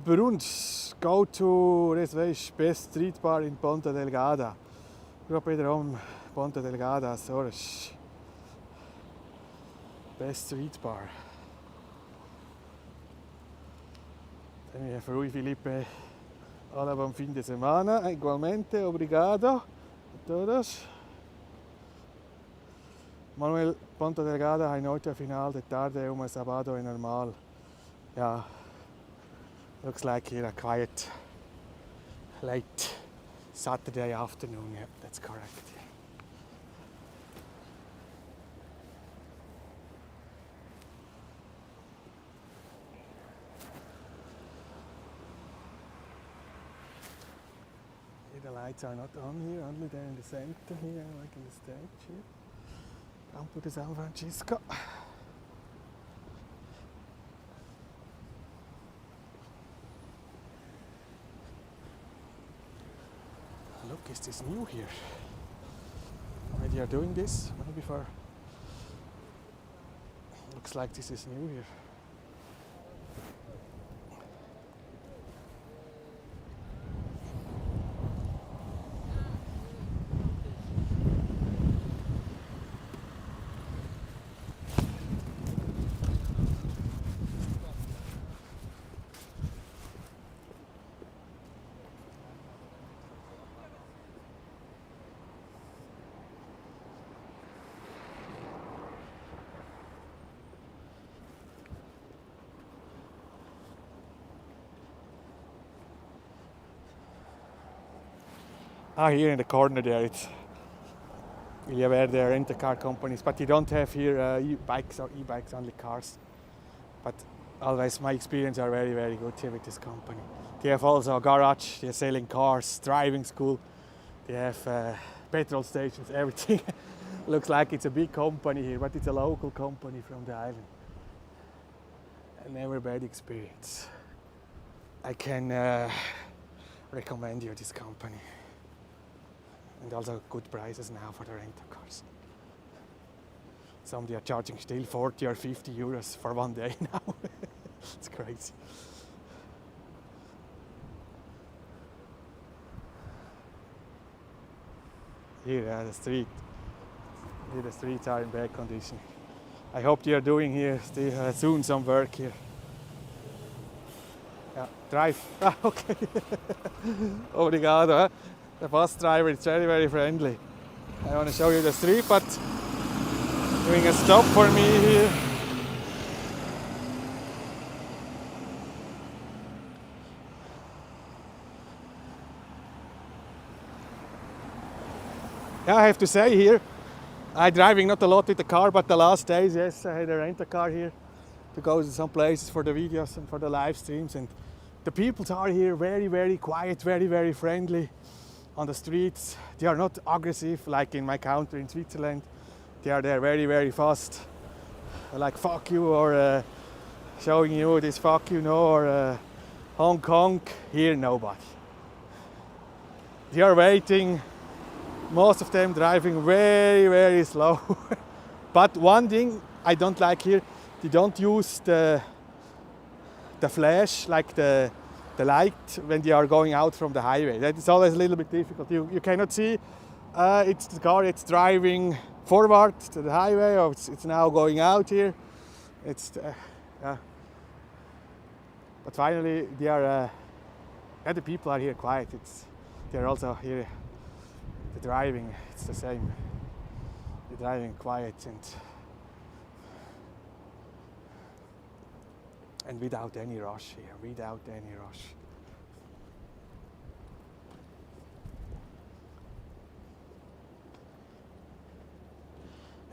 Bruns, go to reservation best street bar in Ponta Delgada. Go wederom Ponta Delgada, Azores. Best street bar. Then we have Rui Felipe. Hola, buen fin de semana. Igualmente, obrigado a todos. Manuel, Ponta Delgada, hay noche final de tarde, sábado y normal. Yeah, looks like here a quiet, late Saturday afternoon. Yeah, that's correct. The lights are not on here, only there in the center here, like in the stage here. Campo de San Francisco. Look, is this new here? Why they are doing this? Maybe for... Looks like this is new here. Here in the corner there, it's where there are rent-a-car companies, but you don't have here e-bikes or e-bikes, only cars. But always my experience are very, very good here with this company. They have also a garage, they're selling cars, driving school, they have petrol stations, everything. Looks like it's a big company here, but it's a local company from the island. A never bad experience. I can recommend you this company. And also good prices now for the rental cars. Some they are charging still 40 or 50 euros for one day now. It's crazy. Here, the street. Here the streets are in bad condition. I hope they are doing here still, soon some work here. Yeah, drive. Ah, okay. Obrigado. The bus driver is very, very friendly. I want to show you the street, but doing a stop for me here. Yeah, I have to say here, I'm driving not a lot with the car, but the last days, yes, I had a rent-a-car here to go to some places for the videos and for the live streams. And the people are here very, very quiet, very, very friendly. On the streets, they are not aggressive like in my country in Switzerland. They are there very, very fast, like fuck you, or showing you this fuck you, no, or honk honk. Here nobody. They are waiting, most of them driving very, very slow. But one thing I don't like here, they don't use the flash, like the light when they are going out from the highway. That is always a little bit difficult. You cannot see it's the car, it's driving forward to the highway, or it's now going out here. Yeah. But finally, they are. The people are here quiet. They are also here. The driving, it's the same. The driving quiet and without any rush here, without any rush.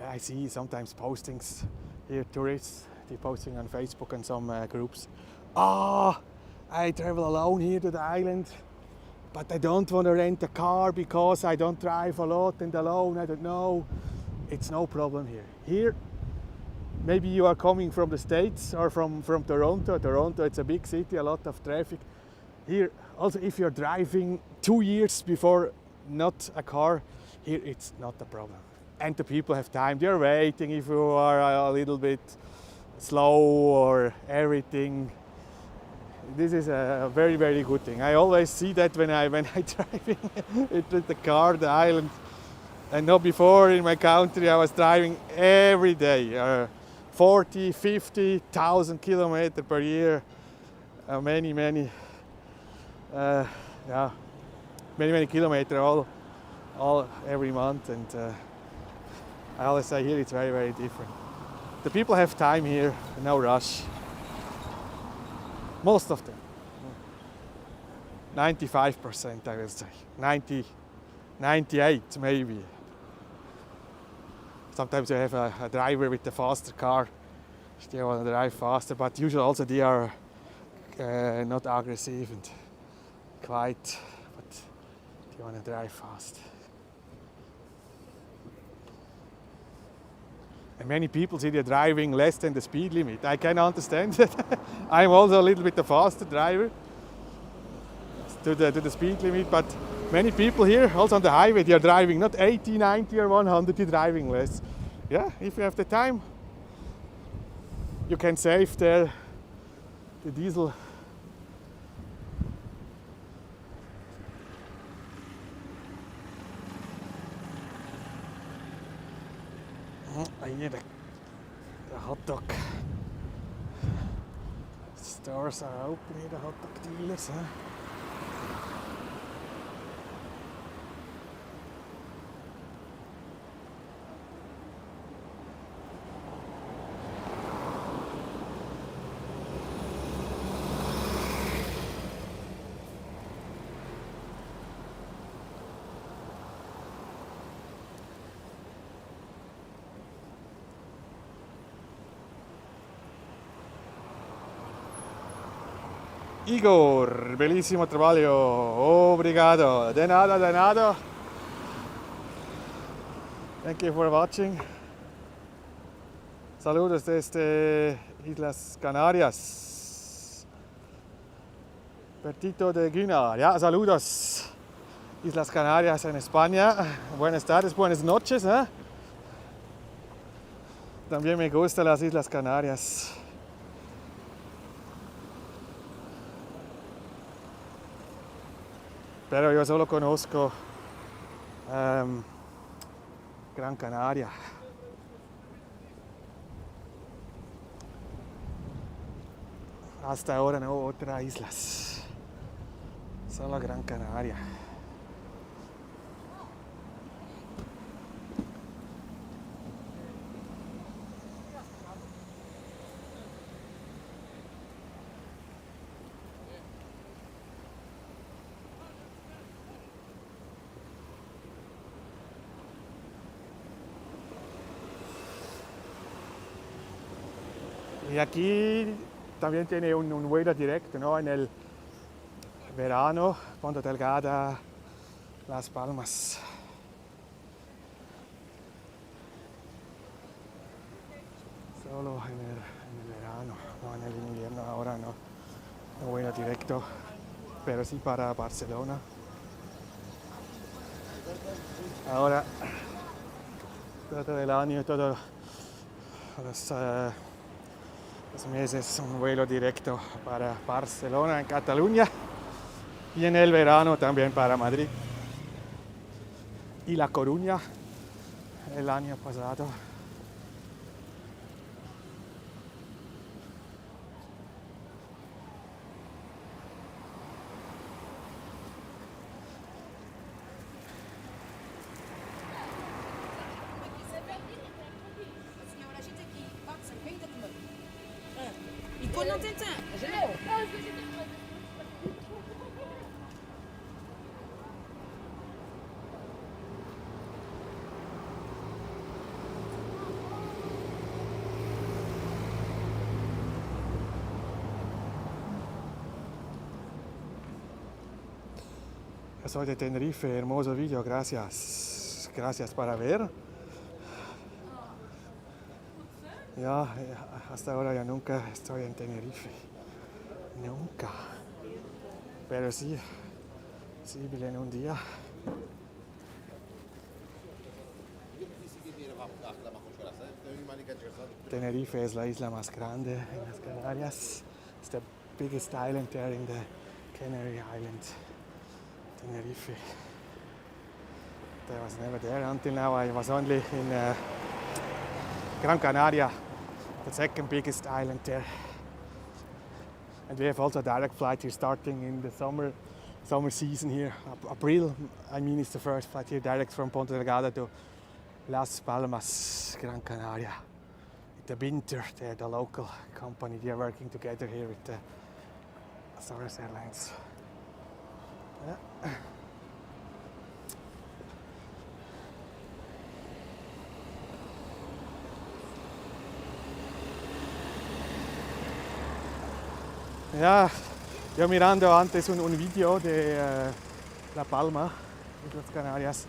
I see sometimes postings here, tourists, they're posting on Facebook and some groups. I travel alone here to the island, but I don't want to rent a car because I don't drive a lot and alone, I don't know. It's no problem here. Here, maybe you are coming from the States or from Toronto. Toronto, it's a big city, a lot of traffic. Here, also if you're driving 2 years before not a car, here it's not a problem. And the people have time, they're waiting if you are a little bit slow or everything. This is a very, very good thing. I always see that when I driving into the car, the island. And not before in my country, I was driving every day, 40, 50,000 kilometers per year, many kilometers all every month. And I always say here it's very, very different. The people have time here, no rush. Most of them. 95% I will say. 90, 98 maybe. Sometimes you have a driver with a faster car. They want to drive faster, but usually also they are not aggressive and quiet, but they want to drive fast. And many people see they're driving less than the speed limit. I can understand that. I'm also a little bit a faster driver to the speed limit, but many people here, also on the highway, they are driving not 80, 90 or 100, they're driving less. Yeah, if you have the time, you can save the diesel. Here the hot dog stores are open here, the hot dog dealers. Igor, bellissimo trabalho, obrigado, de nada, de nada. Thank you for watching. Saludos desde Islas Canarias. Bertito de Guinar, ya, saludos. Islas Canarias en España. Buenas tardes, buenas noches. También me gustan las Islas Canarias. Pero yo solo conozco Gran Canaria. Hasta ahora no otras islas. Solo Gran Canaria. Y aquí también tiene un vuelo directo, ¿no? En el verano, Ponta Delgada, Las Palmas. Solo en el verano, no en el invierno, ahora no vuelo directo, pero sí para Barcelona. Ahora, todo el año, todos los meses, un vuelo directo para Barcelona, en Cataluña, y en el verano también para Madrid y La Coruña el año pasado. Soy de Tenerife, hermoso vídeo, gracias. Gracias para ver. Ya, hasta ahora ya nunca estoy en Tenerife. Nunca. Pero sí vine un día. Tenerife es la isla más grande en las Canarias. It's the biggest island there in the Canary Island. Tenerife. I was never there until now. I was only in Gran Canaria, the second biggest island there. And we have also a direct flight here starting in the summer season here. April, I mean, it's the first flight here direct from Ponta Delgada to Las Palmas, Gran Canaria. The winter, the local company, they are working together here with the Azores Airlines. Yeah. Ya, yo mirando antes un video de La Palma, de las Canarias,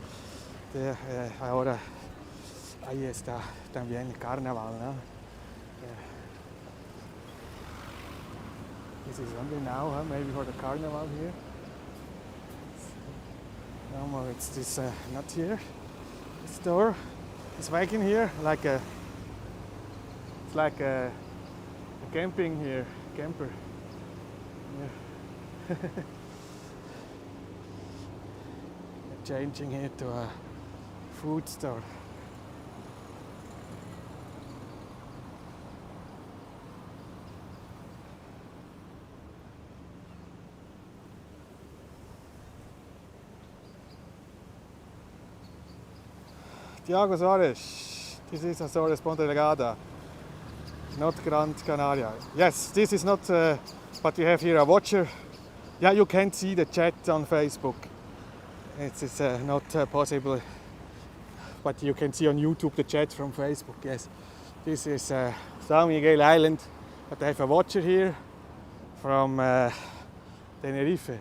ahora ahí está también el Carnaval, ¿no? This is only now, maybe for the Carnaval here. No more, it's this not here. This door, this wagon here, it's like a camping here, camper. Yeah. Changing it to a food store. Tiago Azores, this is Azores Ponta Delgada, not Gran Canaria. Yes, this is not, but you have here a watcher. Yeah, you can see the chat on Facebook. It's not possible, but you can see on YouTube the chat from Facebook, yes. This is Sao Miguel Island, but I have a watcher here from Tenerife.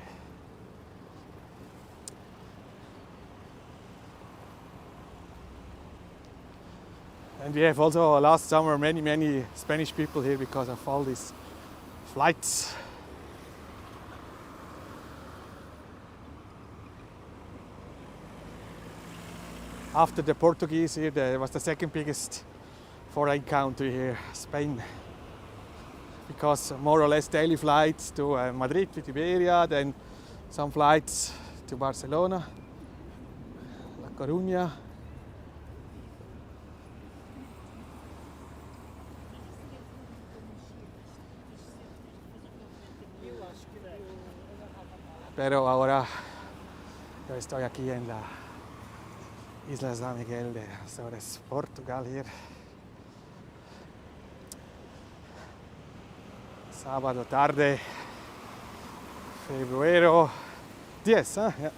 And we have also last summer many Spanish people here because of all these flights. After the Portuguese here, there was the second biggest foreign country here, Spain. Because more or less daily flights to Madrid with Iberia, then some flights to Barcelona, La Coruña. Pero ahora yo estoy aquí en la isla Sao Miguel de Azores, Portugal here. Sábado tarde, febrero 10, huh? Yeah.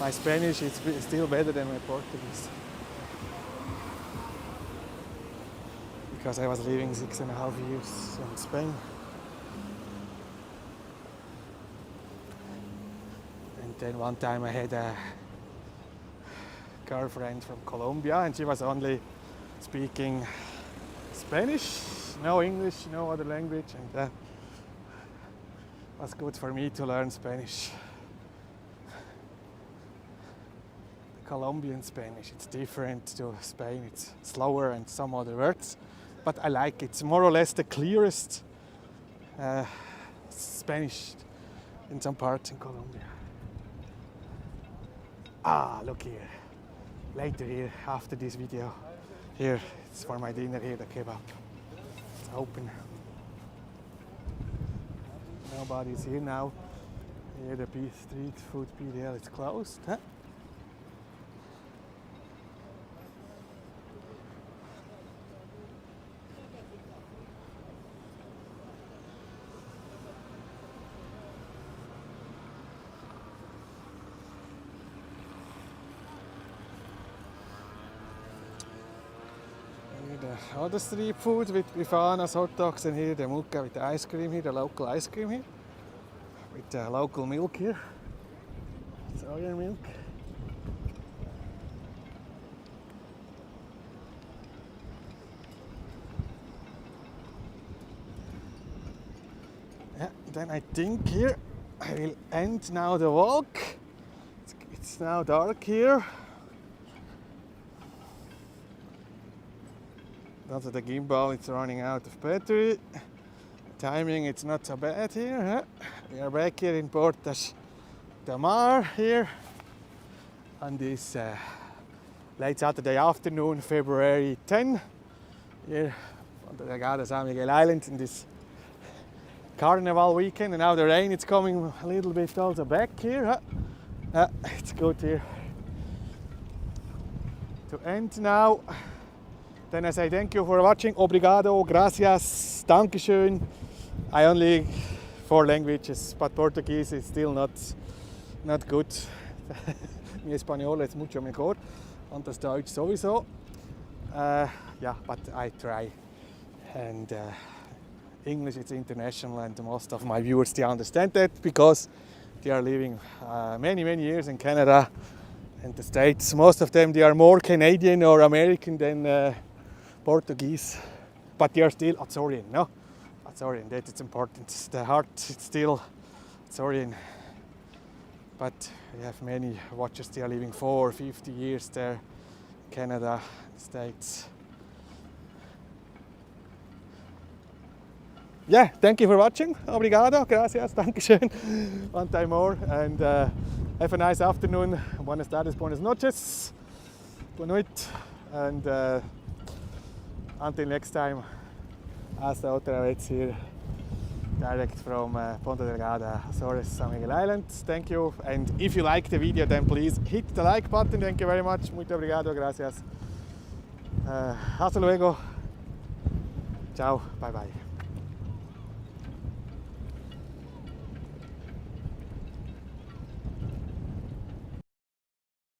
My Spanish is still better than my Portuguese. Because I was living 6.5 years in Spain. And then one time I had a girlfriend from Colombia and she was only speaking Spanish, no English, no other language, and that was good for me to learn Spanish. The Colombian Spanish, it's different to Spain, it's slower and some other words, but I like it. It's more or less the clearest Spanish in some parts in Colombia. Ah, look here, later here, after this video. Here, it's for my dinner here, the kebab. It's open. Nobody's here now. Here the street food PDL is closed. Huh? The other street food with bifanas, hot dogs, and here the mucca with the ice cream here, the local ice cream here, with the local milk here, soya milk. Yeah, then I think here I will end now the walk. It's now dark here. Also the gimbal, it's running out of battery. Timing, it's not so bad here. Huh? We are back here in Portas del Mar here on this late Saturday afternoon, February 10. Here Ponta Delgada Sao Miguel Island in this Carnaval weekend. And now the rain, it's coming a little bit also back here. Huh? It's good here to end now. Then I say thank you for watching. Obrigado, gracias, dankeschön. I only 4 languages, but Portuguese is still not good. Mi español es mucho mejor. Und das Deutsch sowieso. Yeah, but I try. And English is international, and most of my viewers, they understand that because they are living many years in Canada and the States. Most of them, they are more Canadian or American than Portuguese, but they are still Azorian, no? Azorian, that is important. The heart is still Azorian. But we have many watchers, they are living 4 or 50 years there, Canada, States. Yeah, thank you for watching. Obrigado, gracias, dankeschön. One time more, and have a nice afternoon. Buenas tardes, buenas noches, buenas noches, and until next time, hasta otra vez here, direct from Ponta Delgada, Azores, Sao Miguel Islands. Thank you, and if you like the video, then please hit the like button. Thank you very much. Muito obrigado, gracias. Hasta luego. Ciao, bye bye.